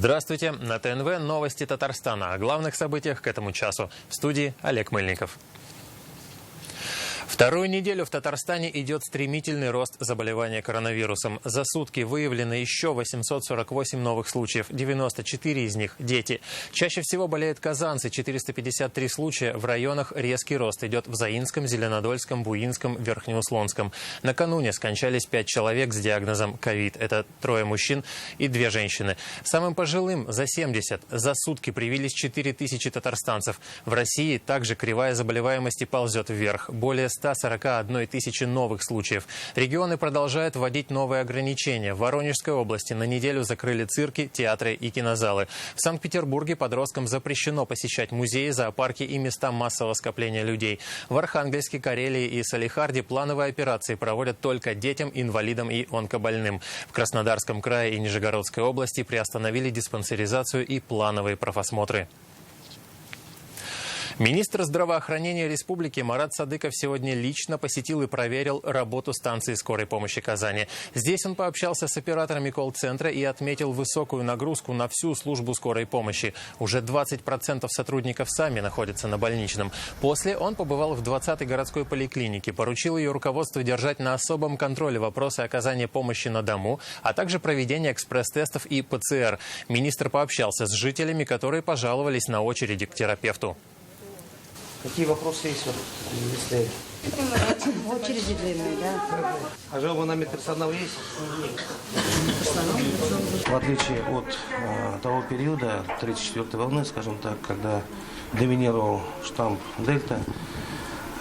Здравствуйте. На ТНВ новости Татарстана. О главных событиях к этому часу. В студии Олег Мыльников. Вторую неделю в Татарстане идет стремительный рост заболевания коронавирусом. За сутки выявлено еще 848 новых случаев, 94 из них – дети. Чаще всего болеют казанцы, 453 случая. В районах резкий рост идет в Заинском, Зеленодольском, Буинском, Верхнеуслонском. Накануне скончались 5 человек с диагнозом ковид. Это 3 мужчин и 2 женщины. Самым пожилым за 70. За сутки привились 4000 татарстанцев. В России также кривая заболеваемости ползет вверх. Более 141 тысячи новых случаев. Регионы продолжают вводить новые ограничения. В Воронежской области на неделю закрыли цирки, театры и кинозалы. В Санкт-Петербурге подросткам запрещено посещать музеи, зоопарки и места массового скопления людей. В Архангельске, Карелии и Салихарде плановые операции проводят только детям, инвалидам и онкобольным. В Краснодарском крае и Нижегородской области приостановили диспансеризацию и плановые профосмотры. Министр здравоохранения республики Марат Садыков сегодня лично посетил и проверил работу станции скорой помощи Казани. Здесь он пообщался с операторами колл-центра и отметил высокую нагрузку на всю службу скорой помощи. Уже 20% сотрудников сами находятся на больничном. После он побывал в 20-й городской поликлинике, поручил ее руководству держать на особом контроле вопросы оказания помощи на дому, а также проведения экспресс-тестов и ПЦР. Министр пообщался с жителями, которые пожаловались на очереди к терапевту. Какие вопросы есть? Если... Очереди длинные, да. А жалобы на медперсонал есть? В отличие от того периода, 34-й волны, скажем так, когда доминировал штамм Дельта,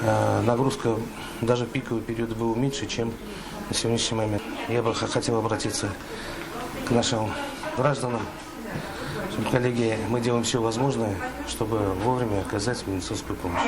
нагрузка даже в пиковый период была меньше, чем на сегодняшний момент. Я бы хотел обратиться к нашим гражданам. Коллеги, мы делаем все возможное, чтобы вовремя оказать медицинскую помощь.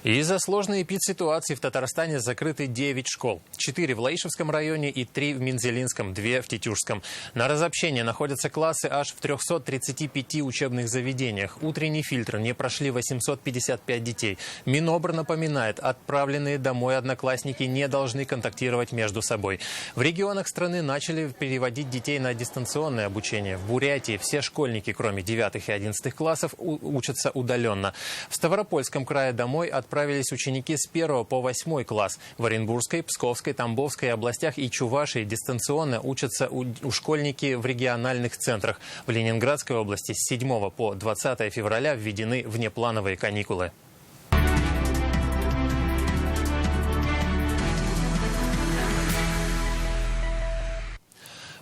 Из-за сложной эпидситуации в Татарстане закрыты 9 школ. 4 в Лаишевском районе и 3 в Мензелинском, 2 в Тетюшском. На разобщение находятся классы аж в 335 учебных заведениях. Утренний фильтр не прошли 855 детей. Минобр напоминает, отправленные домой одноклассники не должны контактировать между собой. В регионах страны начали переводить детей на дистанционное обучение. В Бурятии все школьники, кроме 9 и 11 классов, учатся удаленно. В Ставропольском крае домой отправились ученики с 1 по 8 класс. В Оренбургской, Псковской, Тамбовской областях и Чувашии дистанционно учатся школьники в региональных центрах. В Ленинградской области с 7 по 20 февраля введены внеплановые каникулы.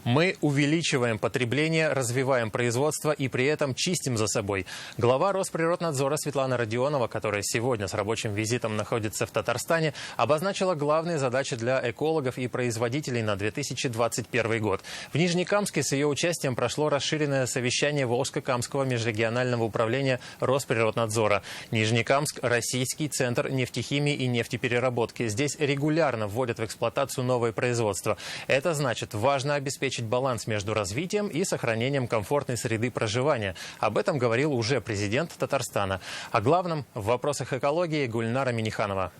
Мы увеличиваем потребление, развиваем производство и при этом чистим за собой. Глава Росприроднадзора Светлана Родионова, которая сегодня с рабочим визитом находится в Татарстане, обозначила главные задачи для экологов и производителей на 2021 год. В Нижнекамске с ее участием прошло расширенное совещание Волжско-Камского межрегионального управления Росприроднадзора. Нижнекамск – российский центр нефтехимии и нефтепереработки. Здесь регулярно вводят в эксплуатацию новые производства. Это значит, важно обеспечить баланс между развитием и сохранением комфортной среды проживания. Об этом говорил уже президент Татарстана. О главном в вопросах экологии Гульнара Миниханова.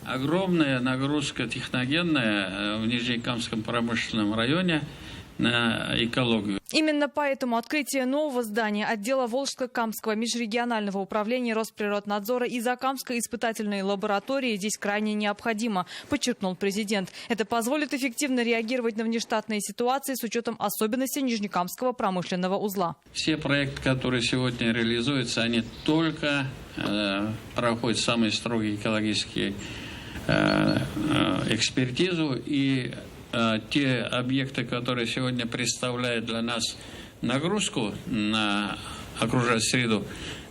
Огромная нагрузка техногенная в Нижнекамском промышленном районе на экологию. Именно поэтому открытие нового здания отдела Волжско-Камского межрегионального управления Росприроднадзора и Закамской испытательной лаборатории здесь крайне необходимо, подчеркнул президент. Это позволит эффективно реагировать на внештатные ситуации с учетом особенностей Нижнекамского промышленного узла. Все проекты, которые сегодня реализуются, они только проходят самые строгие экологические экспертизу, и те объекты, которые сегодня представляют для нас нагрузку на окружающую среду,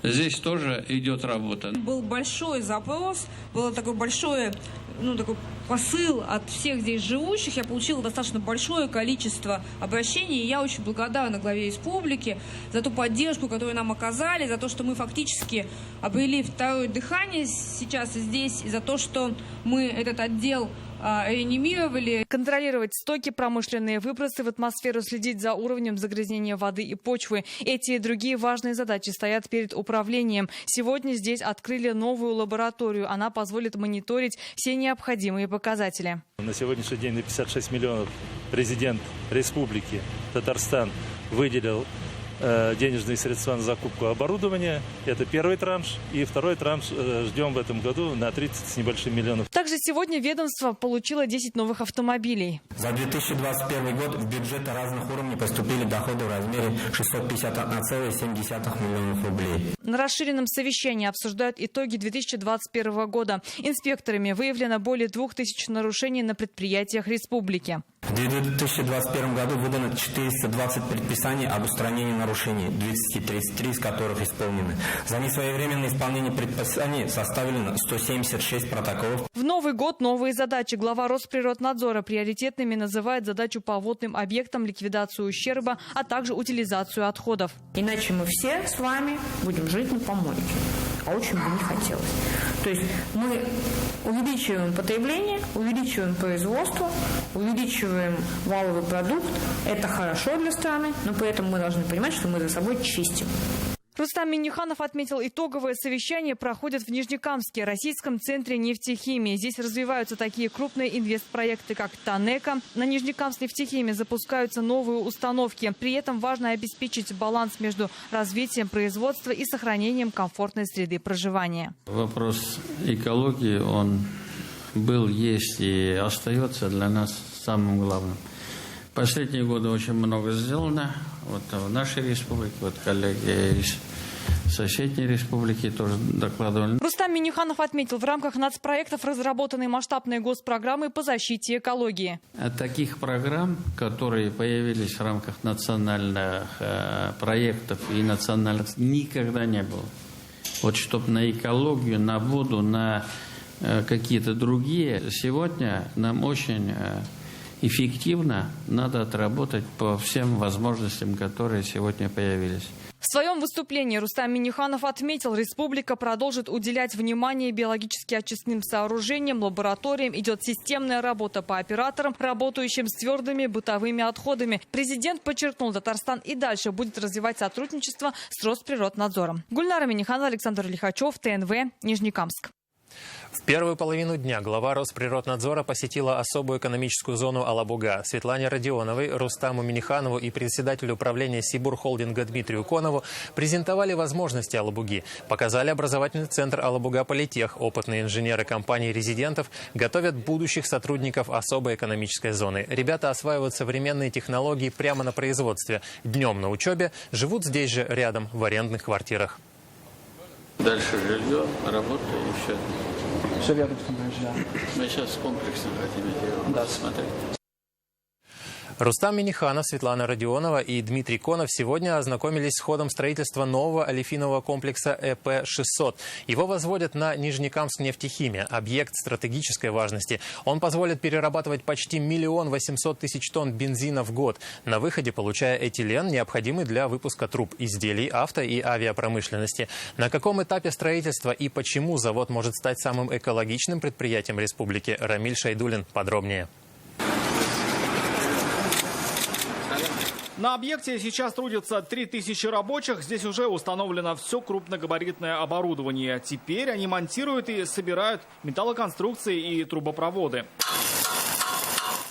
здесь тоже идет работа. Был большой запрос, было такое большое, такой посыл от всех здесь живущих. Я получила достаточно большое количество обращений, и я очень благодарна главе республики за ту поддержку, которую нам оказали, за то, что мы фактически обрели второе дыхание сейчас и здесь, и за то, что мы этот отдел реанимировали. Контролировать стоки, промышленные выбросы в атмосферу, следить за уровнем загрязнения воды и почвы. Эти и другие важные задачи стоят перед управлением. Сегодня здесь открыли новую лабораторию. Она позволит мониторить все необходимые показатели. На сегодняшний день на 56 миллионов президент республики Татарстан выделил денежные средства на закупку оборудования. Это первый транш. И второй транш ждем в этом году на 30 с небольшим миллионов. Также сегодня ведомство получило 10 новых автомобилей. За 2021 год в бюджеты разных уровней поступили доходы в размере 651,7 миллионов рублей. На расширенном совещании обсуждают итоги 2021 года. Инспекторами выявлено более 2000 нарушений на предприятиях республики. В 2021 году выдано 420 предписаний об устранении нарушений, 233 из которых исполнены. За несвоевременное исполнение предписаний составлено 176 протоколов. В Новый год новые задачи. Глава Росприроднадзора приоритетными называет задачу по водным объектам, ликвидацию ущерба, а также утилизацию отходов. Иначе мы все с вами будем жить на помойке. А очень бы не хотелось. То есть мы увеличиваем потребление, увеличиваем производство, увеличиваем валовый продукт. Это хорошо для страны, но при этом мы должны понимать, что мы за собой чистим. Рустам Минниханов отметил, итоговое совещание проходит в Нижнекамске, Российском центре нефтехимии. Здесь развиваются такие крупные инвестпроекты, как Танека. На Нижнекамск нефтехимии запускаются новые установки. При этом важно обеспечить баланс между развитием производства и сохранением комфортной среды проживания. Вопрос экологии, он был, есть и остается для нас самым главным. Последние годы очень много сделано. Вот в нашей республике, вот коллеги из соседней республики тоже докладывали. Рустам Минниханов отметил, в рамках нацпроектов разработаны масштабные госпрограммы по защите экологии. Таких программ, которые появились в рамках национальных проектов и национальных, никогда не было. Вот чтобы на экологию, на воду, на какие-то другие, сегодня нам очень эффективно надо отработать по всем возможностям, которые сегодня появились. В своем выступлении Рустам Минниханов отметил, республика продолжит уделять внимание биологически очистным сооружениям, лабораториям. Идет системная работа по операторам, работающим с твердыми бытовыми отходами. Президент подчеркнул, Татарстан и дальше будет развивать сотрудничество с Росприроднадзором. Гульнара Минниханова, Александр Лихачев, ТНВ, Нижнекамск. В первую половину дня глава Росприроднадзора посетила особую экономическую зону Алабуга. Светлане Родионовой, Рустаму Минниханову и председателю управления Сибур-холдинга Дмитрию Конову презентовали возможности Алабуги. Показали образовательный центр Алабуга Политех. Опытные инженеры компании резидентов готовят будущих сотрудников особой экономической зоны. Ребята осваивают современные технологии прямо на производстве. Днем на учебе, живут здесь же рядом в арендных квартирах. Дальше жилье, работа и все. Все рядом с тобой, да. Мы сейчас комплексно хотим смотреть. Рустам Минниханов, Светлана Родионова и Дмитрий Конов сегодня ознакомились с ходом строительства нового олефинового комплекса ЭП-600. Его возводят на Нижнекамск нефтехимия. Объект стратегической важности. Он позволит перерабатывать почти 1 800 000 тонн бензина в год, на выходе получая этилен, необходимый для выпуска труб, изделий авто- и авиапромышленности. На каком этапе строительства и почему завод может стать самым экологичным предприятием республики, Рамиль Шайдулин подробнее. На объекте сейчас трудятся 3000 рабочих. Здесь уже установлено все крупногабаритное оборудование. Теперь они монтируют и собирают металлоконструкции и трубопроводы.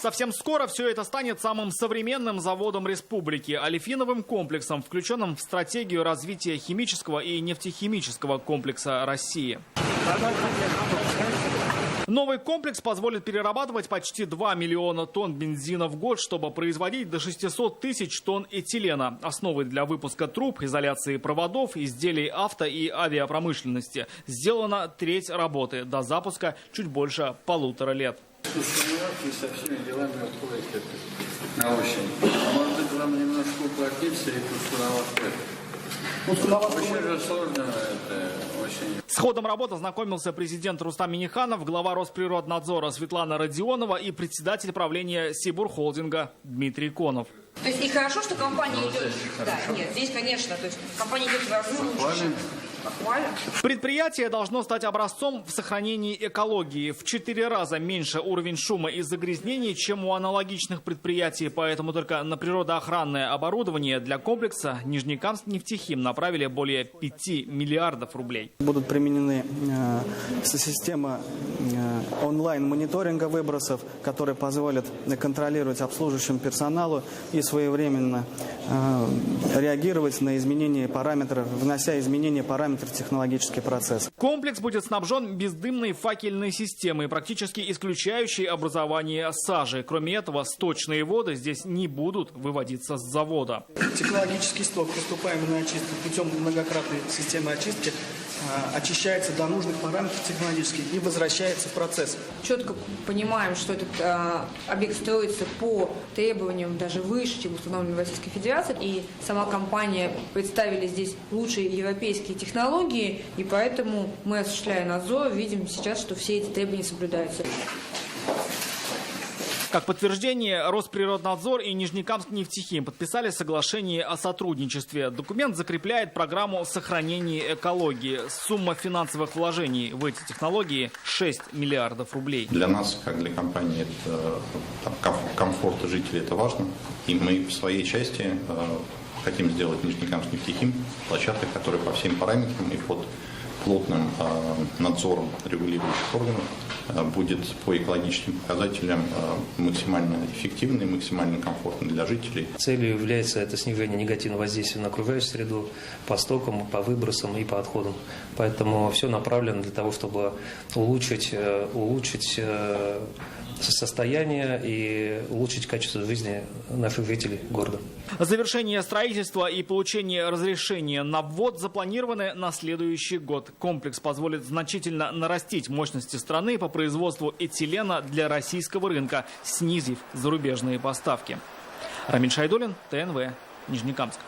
Совсем скоро все это станет самым современным заводом республики, олефиновым комплексом, включенным в стратегию развития химического и нефтехимического комплекса России. Новый комплекс позволит перерабатывать почти 2 миллиона тонн бензина в год, чтобы производить до 600 000 тонн этилена. Основой для выпуска труб, изоляции проводов, изделий авто- и авиапромышленности. Сделана треть работы. До запуска чуть больше 1,5 лет. Со всеми делами отходит на осень. Может быть, вам немножко уплотниться и пустуновать. Очень же сложно это осенью. С ходом работы знакомился президент Рустам Минниханов, глава Росприроднадзора Светлана Родионова и председатель правления Сибур-холдинга Дмитрий Конов. То есть и хорошо, что компания идет... Да, нет, здесь, конечно, то есть компания идет в развитие. Похвально. Предприятие должно стать образцом в сохранении экологии. В 4 раза меньше уровень шума и загрязнений, чем у аналогичных предприятий. Поэтому только на природоохранное оборудование для комплекса Нижнекамск-Нефтехим направили более 5 миллиардов рублей. Будут применены система онлайн-мониторинга выбросов, которые позволят контролировать обслуживающему персоналу и своевременно реагировать на изменения параметров, внося изменения параметров в технологический процесс. Комплекс будет снабжен бездымной факельной системой, практически исключающей образование сажи. Кроме этого, сточные воды здесь не будут выводиться с завода. Технологический сток, поступаемый на очистку путем многократной системы очистки, очищается до нужных параметров технологических и возвращается в процесс. Четко понимаем, что этот объект строится по требованиям даже выше, чем установлено в Российской Федерации. И сама компания представили здесь лучшие европейские технологии, и поэтому мы, осуществляя надзор, видим сейчас, что все эти требования соблюдаются. Как подтверждение, Росприроднадзор и Нижнекамск-Нефтехим подписали соглашение о сотрудничестве. Документ закрепляет программу сохранения экологии. Сумма финансовых вложений в эти технологии – 6 миллиардов рублей. Для нас, как для компании, комфорт жителей – это важно. И мы в своей части хотим сделать Нижнекамск-Нефтехим площадкой, которая по всем параметрам и под плотным надзором регулирующих органов будет по экологическим показателям максимально эффективной, максимально комфортной для жителей. Целью является это снижение негативного воздействия на окружающую среду по стокам, по выбросам и по отходам. Поэтому все направлено для того, чтобы улучшить состояние и улучшить качество жизни наших жителей города. Завершение строительства и получение разрешения на ввод запланированы на следующий год. Комплекс позволит значительно нарастить мощности страны по производству этилена для российского рынка, снизив зарубежные поставки. Рамиль Шайдуллин, ТНВ, Нижнекамск.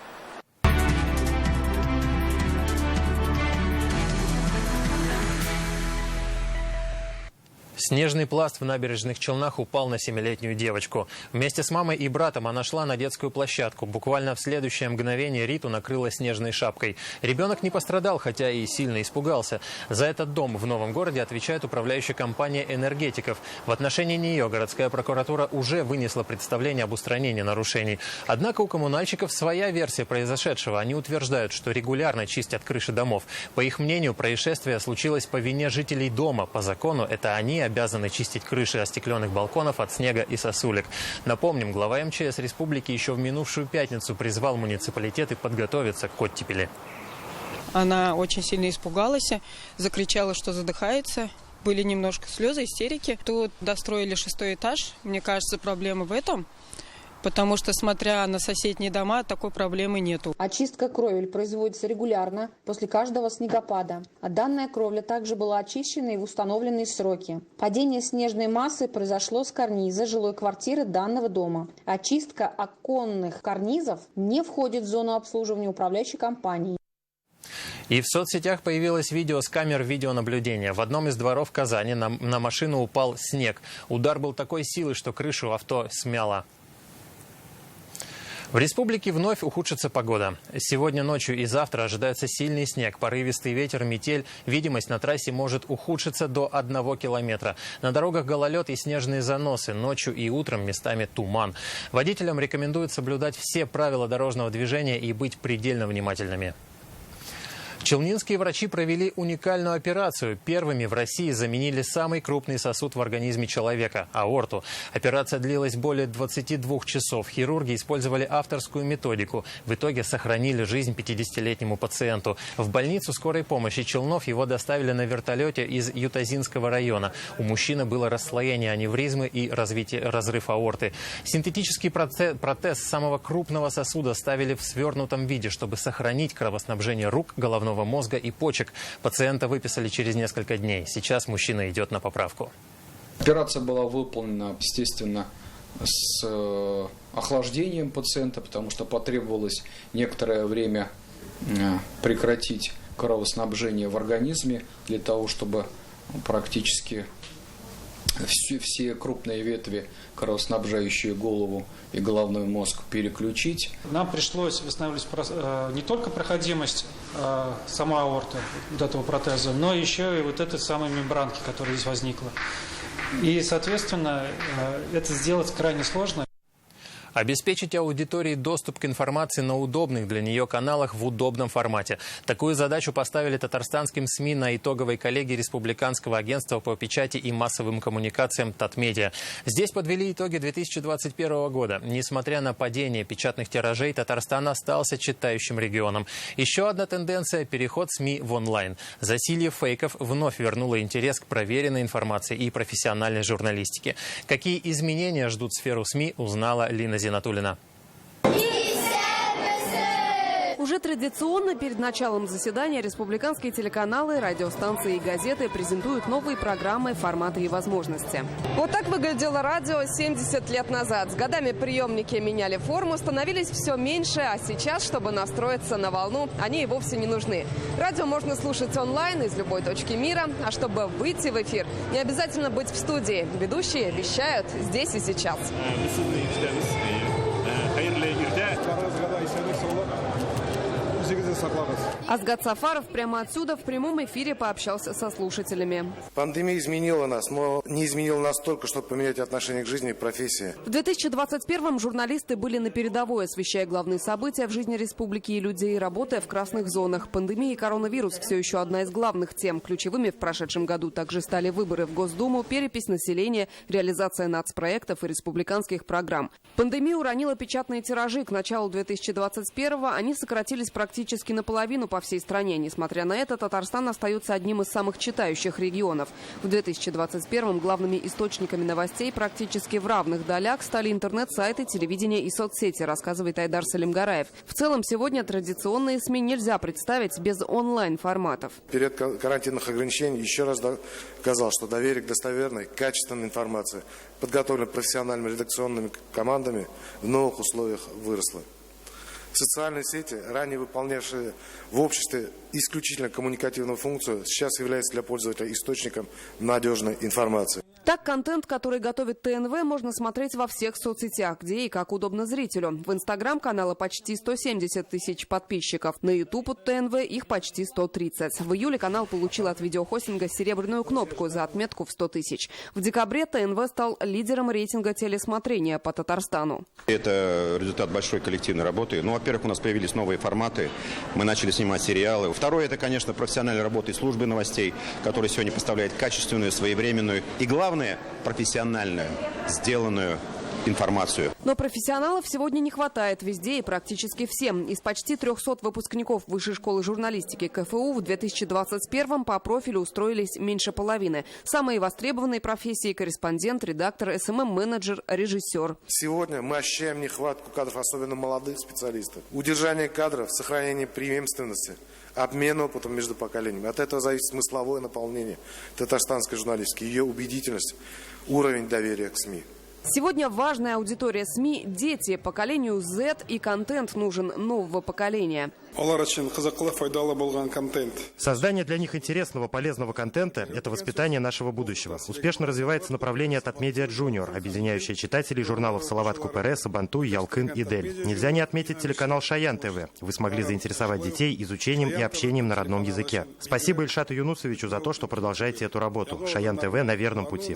Снежный пласт в набережных Челнах упал на 7-летнюю девочку. Вместе с мамой и братом она шла на детскую площадку. Буквально в следующее мгновение Риту накрыло снежной шапкой. Ребенок не пострадал, хотя и сильно испугался. За этот дом в Новом городе отвечает управляющая компания «Энергетиков». В отношении нее городская прокуратура уже вынесла представление об устранении нарушений. Однако у коммунальщиков своя версия произошедшего. Они утверждают, что регулярно чистят крыши домов. По их мнению, происшествие случилось по вине жителей дома. По закону это они обязаны чистить крыши остекленных балконов от снега и сосулек. Напомним, глава МЧС республики еще в минувшую пятницу призвал муниципалитеты подготовиться к оттепели. Она очень сильно испугалась, закричала, что задыхается. Были немножко слезы, истерики. Тут достроили 6-й этаж. Мне кажется, проблема в этом. Потому что, смотря на соседние дома, такой проблемы нету. Очистка кровель производится регулярно после каждого снегопада. А данная кровля также была очищена и в установленные сроки. Падение снежной массы произошло с карниза жилой квартиры данного дома. Очистка оконных карнизов не входит в зону обслуживания управляющей компании. И в соцсетях появилось видео с камер видеонаблюдения. В одном из дворов Казани на машину упал снег. Удар был такой силы, что крышу авто смяло. В республике вновь ухудшится погода. Сегодня ночью и завтра ожидается сильный снег, порывистый ветер, метель. Видимость на трассе может ухудшиться до 1 километра. На дорогах гололед и снежные заносы. Ночью и утром местами туман. Водителям рекомендуют соблюдать все правила дорожного движения и быть предельно внимательными. Челнинские врачи провели уникальную операцию. Первыми в России заменили самый крупный сосуд в организме человека – аорту. Операция длилась более 22 часов. Хирурги использовали авторскую методику. В итоге сохранили жизнь 50-летнему пациенту. В больницу скорой помощи Челнов его доставили на вертолете из Ютазинского района. У мужчины было расслоение аневризмы и разрыв аорты. Синтетический протез самого крупного сосуда ставили в свернутом виде, чтобы сохранить кровоснабжение рук, головного мозга и почек. Пациента выписали через несколько дней. Сейчас мужчина идет на поправку. Операция была выполнена, естественно, с охлаждением пациента, потому что потребовалось некоторое время прекратить кровоснабжение в организме для того, чтобы практически все крупные ветви, кровоснабжающие голову и головной мозг, переключить. Нам пришлось восстанавливать не только проходимость самой аорты вот этого протеза, но еще и вот этой самой мембранки, которая здесь возникла. И, соответственно, это сделать крайне сложно. Обеспечить аудитории доступ к информации на удобных для нее каналах в удобном формате. Такую задачу поставили татарстанским СМИ на итоговой коллегии Республиканского агентства по печати и массовым коммуникациям «Татмедиа». Здесь подвели итоги 2021 года. Несмотря на падение печатных тиражей, Татарстан остался читающим регионом. Еще одна тенденция – переход СМИ в онлайн. Засилье фейков вновь вернуло интерес к проверенной информации и профессиональной журналистике. Какие изменения ждут сферу СМИ, узнала Лина Зинатуллина. Уже традиционно перед началом заседания республиканские телеканалы, радиостанции и газеты презентуют новые программы, форматы и возможности. Вот так выглядело радио 70 лет назад. С годами приемники меняли форму, становились все меньше, а сейчас, чтобы настроиться на волну, они и вовсе не нужны. Радио можно слушать онлайн из любой точки мира, а чтобы выйти в эфир, не обязательно быть в студии. Ведущие вещают здесь и сейчас. Азгат Сафаров прямо отсюда в прямом эфире пообщался со слушателями. Пандемия изменила нас, но не изменила настолько, чтобы поменять отношение к жизни и профессии. В 2021-м журналисты были на передовой, освещая главные события в жизни республики и людей, работая в красных зонах. Пандемия и коронавирус все еще одна из главных тем. Ключевыми в прошедшем году также стали выборы в Госдуму, перепись населения, реализация нацпроектов и республиканских программ. Пандемия уронила печатные тиражи. К началу 2021-го они сократились практически наполовину по всей стране. Несмотря на это, Татарстан остается одним из самых читающих регионов. В 2021-м главными источниками новостей практически в равных долях стали интернет-сайты, телевидение и соцсети, рассказывает Айдар Салимгараев. В целом, сегодня традиционные СМИ нельзя представить без онлайн-форматов. Перед карантинных ограничений еще раз доказал, что доверие к достоверной, качественной информации, подготовленной профессиональными редакционными командами, в новых условиях выросло. Социальные сети, ранее выполнявшие в обществе исключительно коммуникативную функцию, сейчас являются для пользователя источником надежной информации. Так, контент, который готовит ТНВ, можно смотреть во всех соцсетях, где и как удобно зрителю. В Инстаграм канала почти 170 тысяч подписчиков. На Ютуб от ТНВ их почти 130. В июле канал получил от видеохостинга серебряную кнопку за отметку в 100 тысяч. В декабре ТНВ стал лидером рейтинга телесмотрения по Татарстану. Это результат большой коллективной работы. Во-первых, у нас появились новые форматы. Мы начали снимать сериалы. Второе, это, конечно, профессиональная работа и службы новостей, которая сегодня поставляет качественную, своевременную и, главное, профессиональную, сделанную информацию. Но профессионалов сегодня не хватает везде и практически всем. Из почти 300 выпускников Высшей школы журналистики КФУ в 2021-м по профилю устроились меньше половины. Самые востребованные профессии – корреспондент, редактор, СММ-менеджер, режиссер. Сегодня мы ощущаем нехватку кадров, особенно молодых специалистов. Удержание кадров, сохранение преемственности, обмен опытом между поколениями. От этого зависит смысловое наполнение татарстанской журналистики, ее убедительность, уровень доверия к СМИ. Сегодня важная аудитория СМИ – дети. Поколению Z и контент нужен нового поколения. Создание для них интересного, полезного контента – это воспитание нашего будущего. Успешно развивается направление Татмедиа Junior, объединяющее читателей журналов «Салават Купере», «Сабантуй», «Ялкын» и «Дель». Нельзя не отметить телеканал «Шаян ТВ». Вы смогли заинтересовать детей изучением и общением на родном языке. Спасибо Ильшату Юнусовичу за то, что продолжаете эту работу. «Шаян ТВ» на верном пути.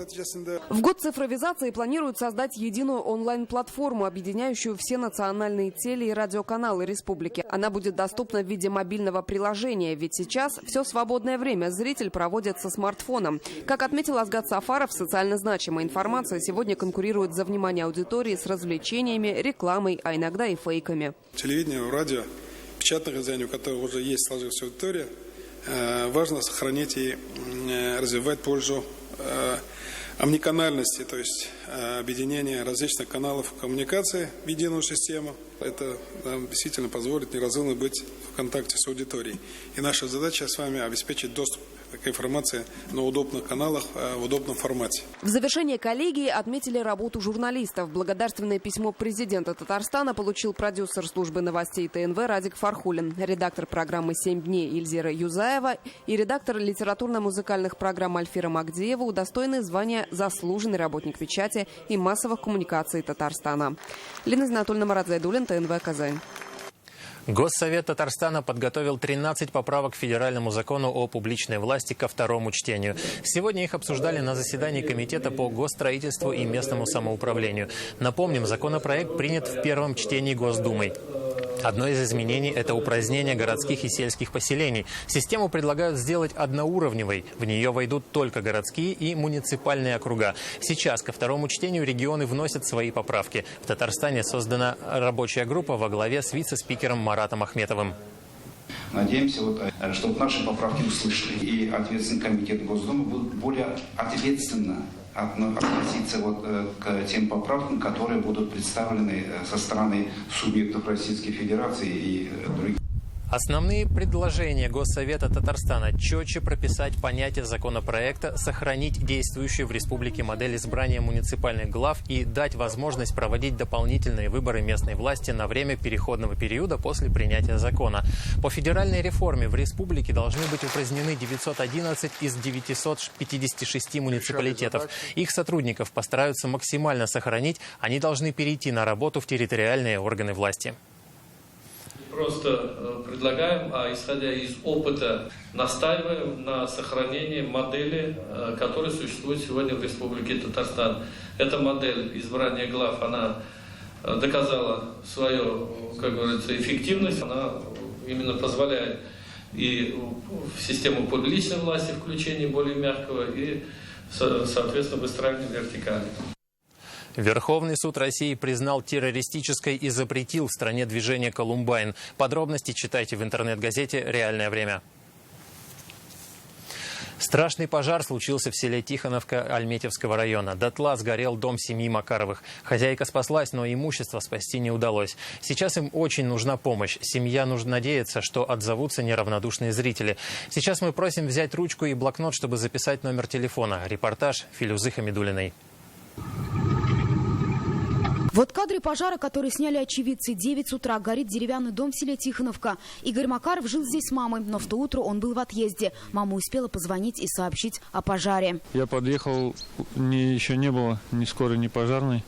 В год цифровизации планируют создать единую онлайн-платформу, объединяющую все национальные теле- и радиоканалы республики. Она будет доступна в виде мобильного приложения, ведь сейчас все свободное время зритель проводит со смартфоном. Как отметил Азгат Сафаров, социально значимая информация сегодня конкурирует за внимание аудитории с развлечениями, рекламой, а иногда и фейками. Телевидение, радио, печатных изданий, у которых уже есть сложившаяся аудитория, важно сохранить и развивать пользу омниканальности, то есть объединение различных каналов коммуникации в единую систему. Это нам действительно позволит неразрывно быть в контакте с аудиторией. И наша задача с вами обеспечить доступ к информации на удобных каналах, в удобном формате. В завершение коллегии отметили работу журналистов. Благодарственное письмо президента Татарстана получил продюсер службы новостей ТНВ Радик Фархулин, редактор программы «7 дней» Ильзира Юзаева и редактор литературно-музыкальных программ Альфира Магдиева, удостоены звания «Заслуженный работник печати и массовых коммуникаций Татарстана». Лина Знатульна, Марат Зайдуллин, ТНВ, Казань. Госсовет Татарстана подготовил 13 поправок к федеральному закону о публичной власти ко второму чтению. Сегодня их обсуждали на заседании Комитета по госстроительству и местному самоуправлению. Напомним, законопроект принят в первом чтении Госдумой. Одно из изменений – это упразднение городских и сельских поселений. Систему предлагают сделать одноуровневой. В нее войдут только городские и муниципальные округа. Сейчас ко второму чтению регионы вносят свои поправки. В Татарстане создана рабочая группа во главе с вице-спикером Маратом Ахметовым. Надеемся, чтобы наши поправки услышали, и ответственный комитет Госдумы будет более ответственно относиться к тем поправкам, которые будут представлены со стороны субъектов Российской Федерации и других. Основные предложения Госсовета Татарстана – четче прописать понятие законопроекта, сохранить действующую в республике модель избрания муниципальных глав и дать возможность проводить дополнительные выборы местной власти на время переходного периода после принятия закона. По федеральной реформе в республике должны быть упразднены 911 из 956 муниципалитетов. Их сотрудников постараются максимально сохранить, они должны перейти на работу в территориальные органы власти. Просто предлагаем, исходя из опыта, настаиваем на сохранении модели, которая существует сегодня в Республике Татарстан. Эта модель избрания глав, она доказала свою, как говорится, эффективность. Она именно позволяет и в систему публичной власти включение более мягкого и, соответственно, выстраивание вертикали. Верховный суд России признал террористической и запретил в стране движение «Колумбайн». Подробности читайте в интернет-газете «Реальное время». Страшный пожар случился в селе Тихоновка Альметьевского района. Дотла сгорел дом семьи Макаровых. Хозяйка спаслась, но имущество спасти не удалось. Сейчас им очень нужна помощь. Семья надеется, что отзовутся неравнодушные зрители. Сейчас мы просим взять ручку и блокнот, чтобы записать номер телефона. Репортаж Филюзы Хамидуллиной. Вот кадры пожара, которые сняли очевидцы. 9 утра горит деревянный дом в селе Тихоновка. Игорь Макаров жил здесь с мамой, но в то утро он был в отъезде. Мама успела позвонить и сообщить о пожаре. Я подъехал, еще не было ни скорой, ни пожарной,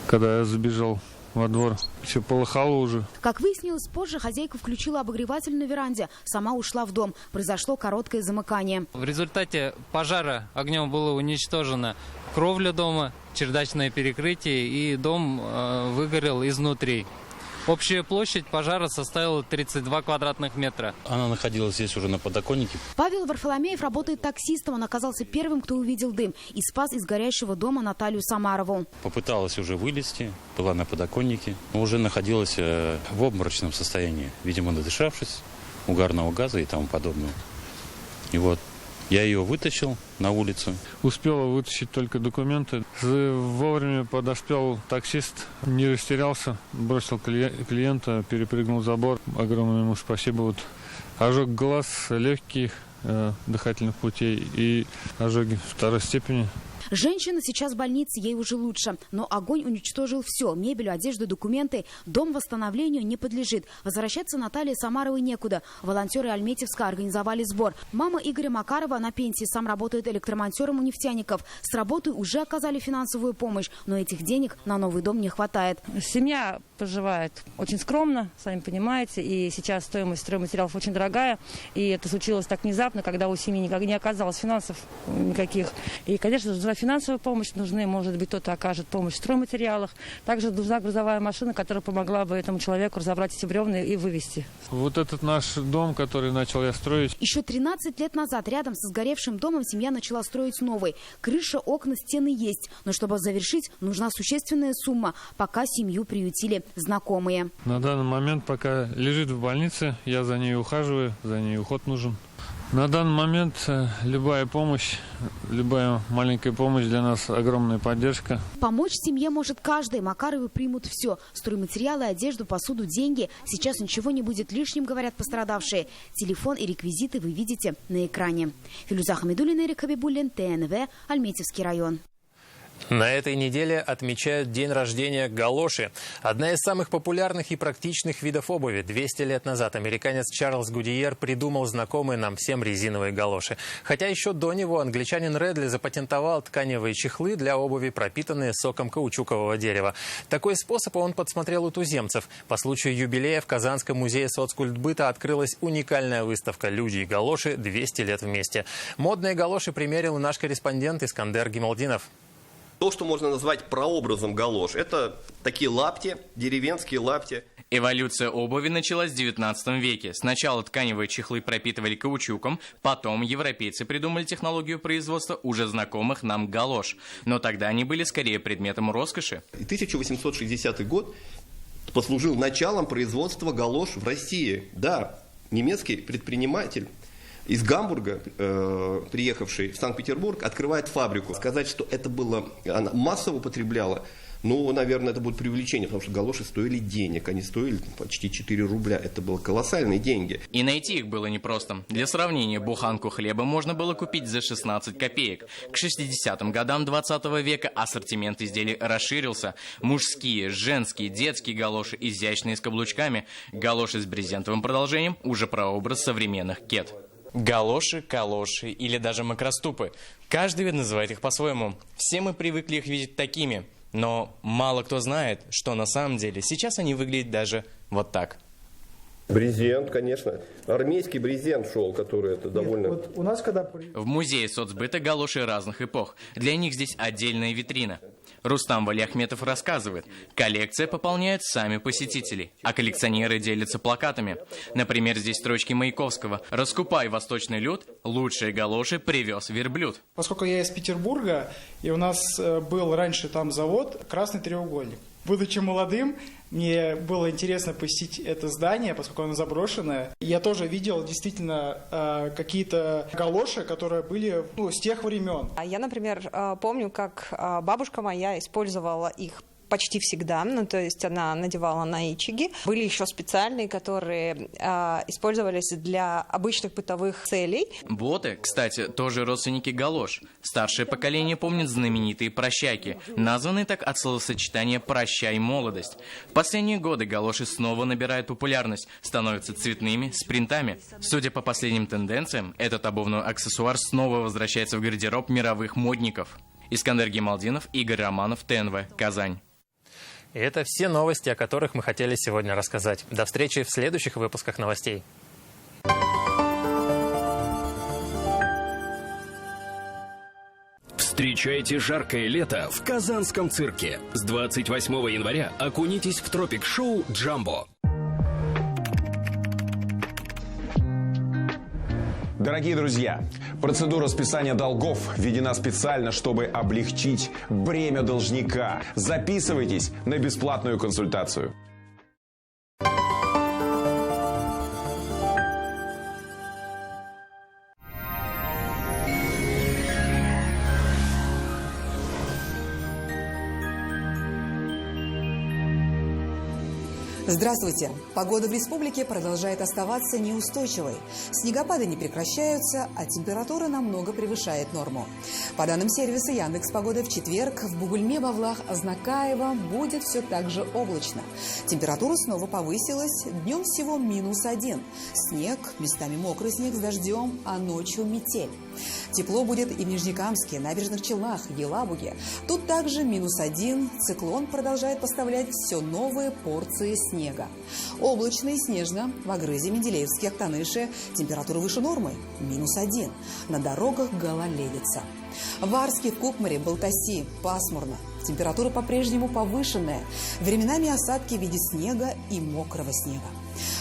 когда я забежал во двор. Все полыхало уже. Как выяснилось, позже хозяйка включила обогреватель на веранде. Сама ушла в дом. Произошло короткое замыкание. В результате пожара огнем было уничтожено кровля дома, чердачное перекрытие, и дом выгорел изнутри. Общая площадь пожара составила 32 квадратных метра. Она находилась здесь уже на подоконнике. Павел Варфоломеев работает таксистом. Он оказался первым, кто увидел дым, и спас из горящего дома Наталью Самарову. Попыталась уже вылезти, была на подоконнике, но уже находилась в обморочном состоянии. Видимо, надышавшись угарного газа и тому подобное. И вот я ее вытащил на улицу. Успела вытащить только документы. Вовремя подоспел таксист, не растерялся, бросил клиента, перепрыгнул забор. Огромное ему спасибо. Вот ожог глаз, легких, дыхательных путей и ожоги второй степени. Женщина сейчас в больнице, ей уже лучше. Но огонь уничтожил все. Мебель, одежду, документы. Дом восстановлению не подлежит. Возвращаться Наталье Самаровой некуда. Волонтеры Альметьевска организовали сбор. Мама Игоря Макарова на пенсии, сам работает электромонтером у нефтяников. С работы уже оказали финансовую помощь. Но этих денег на новый дом не хватает. Семья поживает очень скромно, сами понимаете. И сейчас стоимость стройматериалов очень дорогая. И это случилось так внезапно, когда у семьи никак не оказалось финансов никаких. И, конечно, нужна финансовая помощь, нужны, может быть, кто-то окажет помощь в стройматериалах. Также нужна грузовая машина, которая помогла бы этому человеку разобрать эти бревна и вывести. Вот этот наш дом, который начал я строить. Еще 13 лет назад рядом со сгоревшим домом семья начала строить новый. Крыша, окна, стены есть. Но чтобы завершить, нужна существенная сумма. Пока семью приютили знакомые. На данный момент, пока лежит в больнице, я за ней ухаживаю, за ней уход нужен. На данный момент любая помощь, любая маленькая помощь для нас огромная поддержка. Помочь семье может каждый. Макаровы примут все. Стройматериалы, одежду, посуду, деньги. Сейчас ничего не будет лишним, говорят пострадавшие. Телефон и реквизиты вы видите на экране. Филюза Хамидуллина, Эрик Хабибуллин, ТНВ, Альметьевский район. На этой неделе отмечают день рождения галоши. Одна из самых популярных и практичных видов обуви. 200 лет назад американец Чарльз Гудьер придумал знакомые нам всем резиновые галоши. Хотя еще до него англичанин Редли запатентовал тканевые чехлы для обуви, пропитанные соком каучукового дерева. Такой способ он подсмотрел у туземцев. По случаю юбилея в Казанском музее соцкультбыта открылась уникальная выставка «Люди и галоши. 200 лет вместе». Модные галоши примерил наш корреспондент Искандер Гималдинов. То, что можно назвать прообразом галош, это такие лапти, деревенские лапти. Эволюция обуви началась в 19 веке. Сначала тканевые чехлы пропитывали каучуком, потом европейцы придумали технологию производства уже знакомых нам галош. Но тогда они были скорее предметом роскоши. 1860 год послужил началом производства галош в России. Да, немецкий предприниматель из Гамбурга, приехавший в Санкт-Петербург, открывает фабрику. Сказать, что это было, она массово употребляла, ну, наверное, это будет преувеличение, потому что галоши стоили денег, они стоили почти 4 рубля. Это было колоссальные деньги. И найти их было непросто. Для сравнения, буханку хлеба можно было купить за 16 копеек. К 60-м годам 20 века ассортимент изделий расширился. Мужские, женские, детские галоши, изящные с каблучками, галоши с брезентовым продолжением, уже прообраз современных кед. Галоши, калоши или даже макроступы. Каждый называет их по-своему. Все мы привыкли их видеть такими. Но мало кто знает, что на самом деле сейчас они выглядят даже вот так. Брезент, конечно. Армейский брезент шел, который это довольно... Вот у нас когда... В музее соцбыта галоши разных эпох. Для них здесь отдельная витрина. Рустам Валиахметов рассказывает, коллекция пополняют сами посетители, а коллекционеры делятся плакатами. Например, здесь строчки Маяковского: «Раскупай восточный люд, лучшие галоши привез верблюд». Поскольку я из Петербурга, и у нас был раньше там завод «Красный треугольник». Будучи молодым, мне было интересно посетить это здание, поскольку оно заброшенное. Я тоже видел действительно какие-то галоши, которые были с тех времен. Я, например, помню, как бабушка моя использовала их почти всегда, то есть она надевала на ичиги. Были еще специальные, которые использовались для обычных бытовых целей. Боты, кстати, тоже родственники галош. Старшее поколение помнит знаменитые прощайки, названные так от словосочетания «прощай молодость». В последние годы галоши снова набирают популярность, становятся цветными, с принтами. Судя по последним тенденциям, этот обувной аксессуар снова возвращается в гардероб мировых модников. Искандер Гималдинов, Игорь Романов, ТНВ, Казань. И это все новости, о которых мы хотели сегодня рассказать. До встречи в следующих выпусках новостей. Встречайте жаркое лето в Казанском цирке. С 28 января окунитесь в тропик-шоу «Джамбо». Дорогие друзья, процедура списания долгов введена специально, чтобы облегчить бремя должника. Записывайтесь на бесплатную консультацию. Здравствуйте! Погода в республике продолжает оставаться неустойчивой. Снегопады не прекращаются, а температура намного превышает норму. По данным сервиса Яндекс.Погода, в четверг в Бугульме, Бавлах, Азнакаево будет все так же облачно. Температура снова повысилась, днем всего -1. Снег, местами мокрый снег с дождем, а ночью метель. Тепло будет и в Нижнекамске, Набережных Челнах, Елабуге. Тут также -1. Циклон продолжает поставлять все новые порции снега. Облачно и снежно в Агрызе, Менделеевске, Актаныше. Температура выше нормы – -1. На дорогах гололедица. В Арске, в Кукмаре, Балтаси пасмурно. Температура по-прежнему повышенная. Временами осадки в виде снега и мокрого снега.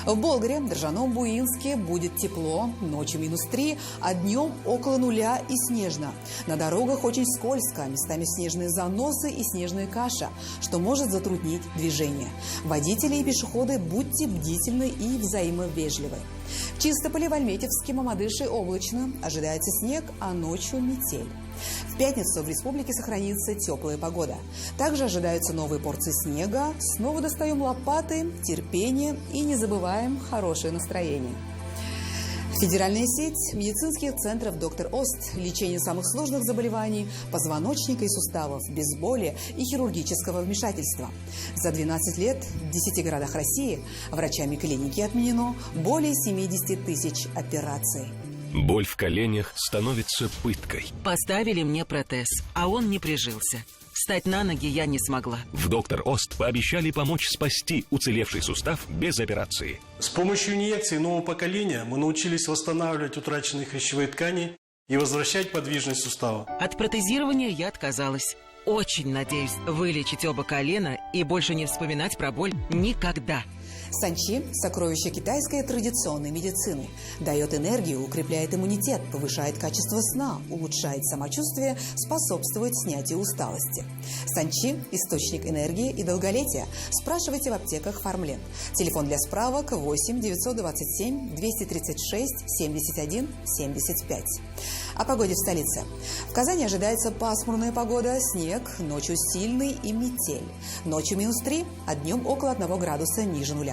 В Болгаре, Држаном, Буинске будет тепло, ночью -3, а днем около 0 и снежно. На дорогах очень скользко, местами снежные заносы и снежная каша, что может затруднить движение. Водители и пешеходы, будьте бдительны и взаимовежливы. В Чистополе, в Альметьевске, Мамадыше облачно, ожидается снег, а ночью метель. В пятницу в республике сохранится теплая погода. Также ожидаются новые порции снега. Снова достаем лопаты, терпение и не забываем хорошее настроение. Федеральная сеть медицинских центров «Доктор Ост». Лечение самых сложных заболеваний позвоночника и суставов, без боли и хирургического вмешательства. За 12 лет в 10 городах России врачами клиники отменено более 70 тысяч операций. Боль в коленях становится пыткой. Поставили мне протез, а он не прижился. Встать на ноги я не смогла. В «Доктор Ост» пообещали помочь спасти уцелевший сустав без операции. С помощью инъекций нового поколения мы научились восстанавливать утраченные хрящевые ткани и возвращать подвижность сустава. От протезирования я отказалась. Очень надеюсь вылечить оба колена и больше не вспоминать про боль никогда. Санчи – сокровище китайской традиционной медицины. Дает энергию, укрепляет иммунитет, повышает качество сна, улучшает самочувствие, способствует снятию усталости. Санчи – источник энергии и долголетия. Спрашивайте в аптеках «Фармленд». Телефон для справок 8 927 236 71 75. О погоде в столице. В Казани ожидается пасмурная погода, снег, ночью сильный и метель. Ночью -3, а днем около 1 градуса ниже 0.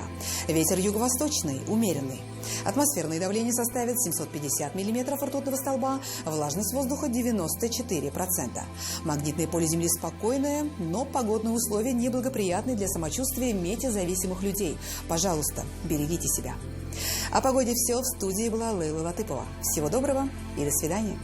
Ветер юго-восточный, умеренный. Атмосферное давление составит 750 миллиметров ртутного столба, влажность воздуха 94%. Магнитное поле Земли спокойное, но погодные условия неблагоприятны для самочувствия метеозависимых людей. Пожалуйста, берегите себя. О погоде все. В студии была Лейла Латыпова. Всего доброго и до свидания.